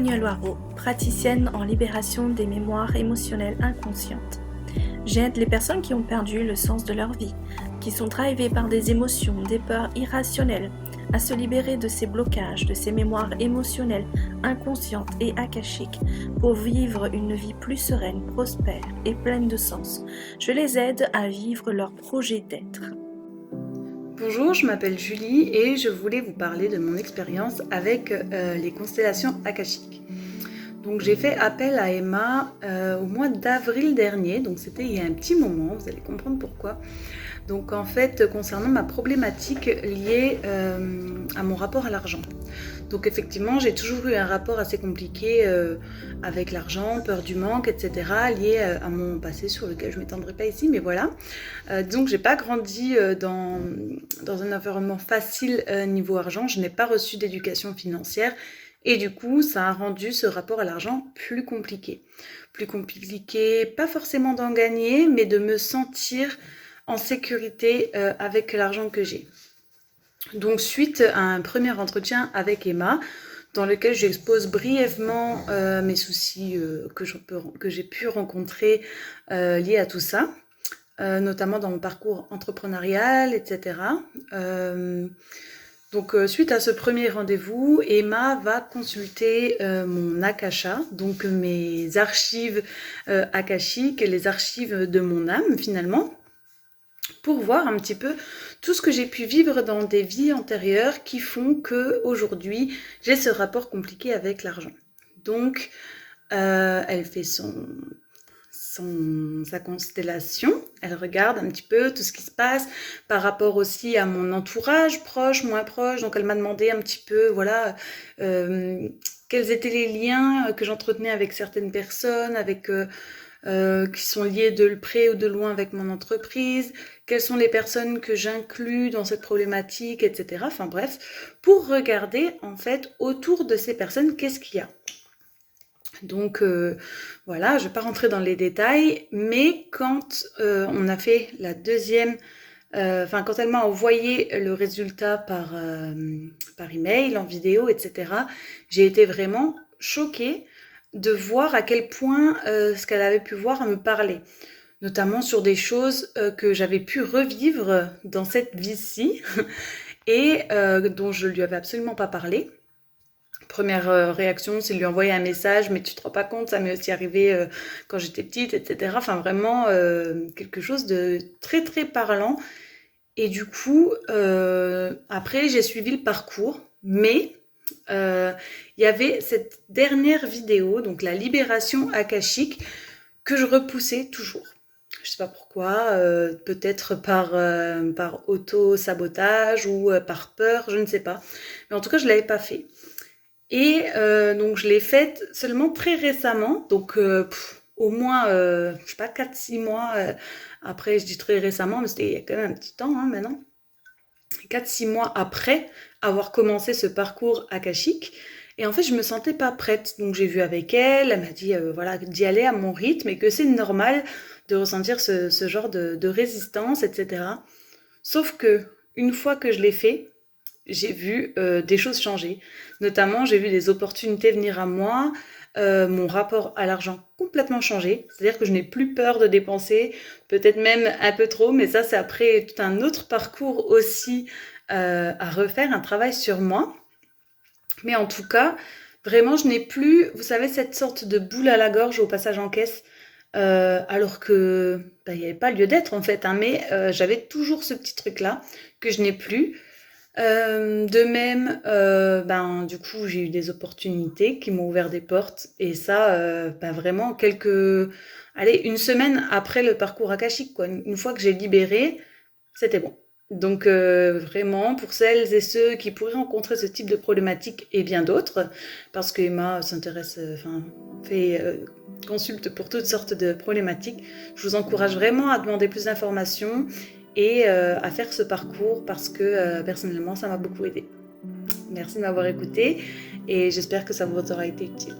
Sonia Loireau, praticienne en libération des mémoires émotionnelles inconscientes. J'aide les personnes qui ont perdu le sens de leur vie, qui sont drivées par des émotions, des peurs irrationnelles, à se libérer de ces blocages, de ces mémoires émotionnelles inconscientes et akashiques pour vivre une vie plus sereine, prospère et pleine de sens. Je les aide à vivre leur projet d'être. Bonjour, je m'appelle Julie et je voulais vous parler de mon expérience avec les constellations akashiques. Donc j'ai fait appel à Emma au mois d'avril dernier, donc c'était il y a un petit moment, vous allez comprendre pourquoi. Donc en fait, concernant ma problématique liée à mon rapport à l'argent. Donc effectivement, j'ai toujours eu un rapport assez compliqué avec l'argent, peur du manque, etc. lié à mon passé sur lequel je ne m'étendrai pas ici, mais voilà. Donc j'ai pas grandi dans un environnement facile niveau argent, je n'ai pas reçu d'éducation financière et du coup ça a rendu ce rapport à l'argent plus compliqué. Plus compliqué, pas forcément d'en gagner, mais de me sentir en sécurité avec l'argent que j'ai. Donc suite à un premier entretien avec Emma, dans lequel j'expose brièvement mes soucis que j'ai pu rencontrer liés à tout ça, notamment dans mon parcours entrepreneurial, etc. Donc suite à ce premier rendez-vous, Emma va consulter mon Akasha, donc mes archives akashiques, les archives de mon âme finalement, pour voir un petit peu tout ce que j'ai pu vivre dans des vies antérieures qui font qu'aujourd'hui, j'ai ce rapport compliqué avec l'argent. Donc, elle fait sa constellation, elle regarde un petit peu tout ce qui se passe par rapport aussi à mon entourage, proche, moins proche. Donc, elle m'a demandé un petit peu, voilà, quels étaient les liens que j'entretenais avec certaines personnes, avec... qui sont liées de près ou de loin avec mon entreprise, quelles sont les personnes que j'inclus dans cette problématique, etc. Enfin bref, pour regarder en fait autour de ces personnes, qu'est-ce qu'il y a. Donc voilà, je ne vais pas rentrer dans les détails, mais quand on a fait la deuxième, quand elle m'a envoyé le résultat par email, en vidéo, etc., j'ai été vraiment choquée de voir à quel point ce qu'elle avait pu voir me parlait, notamment sur des choses que j'avais pu revivre dans cette vie-ci et dont je lui avais absolument pas parlé. Première réaction, c'est de lui envoyer un message, mais tu te rends pas compte, ça m'est aussi arrivé quand j'étais petite, etc. Enfin vraiment quelque chose de très très parlant. Et du coup, après j'ai suivi le parcours, mais il y avait cette dernière vidéo, donc la libération akashique, que je repoussais toujours. Je sais pas pourquoi, peut-être par auto-sabotage ou par peur, je ne sais pas. Mais en tout cas, je l'avais pas fait. Et donc je l'ai faite seulement très récemment, donc au moins, je sais pas, 4-6 mois après, je dis très récemment, mais c'était il y a quand même un petit temps maintenant. 4-6 mois après avoir commencé ce parcours akashique. Et en fait, je me sentais pas prête. Donc j'ai vu avec elle, elle m'a dit voilà, d'y aller à mon rythme et que c'est normal de ressentir ce genre de résistance, etc. Sauf que une fois que je l'ai fait, j'ai vu des choses changer. Notamment, j'ai vu des opportunités venir à moi, mon rapport à l'argent complètement changé. C'est-à-dire que je n'ai plus peur de dépenser, peut-être même un peu trop, mais ça, c'est après tout un autre parcours aussi à refaire, un travail sur moi. Mais en tout cas, vraiment, je n'ai plus, vous savez, cette sorte de boule à la gorge au passage en caisse, alors que il n'y avait pas lieu d'être en fait, hein, mais j'avais toujours ce petit truc-là que je n'ai plus. De même, du coup, j'ai eu des opportunités qui m'ont ouvert des portes et ça, vraiment une semaine après le parcours akashique, quoi. Une fois que j'ai libéré, c'était bon. Donc vraiment, pour celles et ceux qui pourraient rencontrer ce type de problématique et bien d'autres, parce que Emma s'intéresse, consulte pour toutes sortes de problématiques, je vous encourage vraiment à demander plus d'informations et à faire ce parcours parce que personnellement, ça m'a beaucoup aidé. Merci de m'avoir écouté et j'espère que ça vous aura été utile.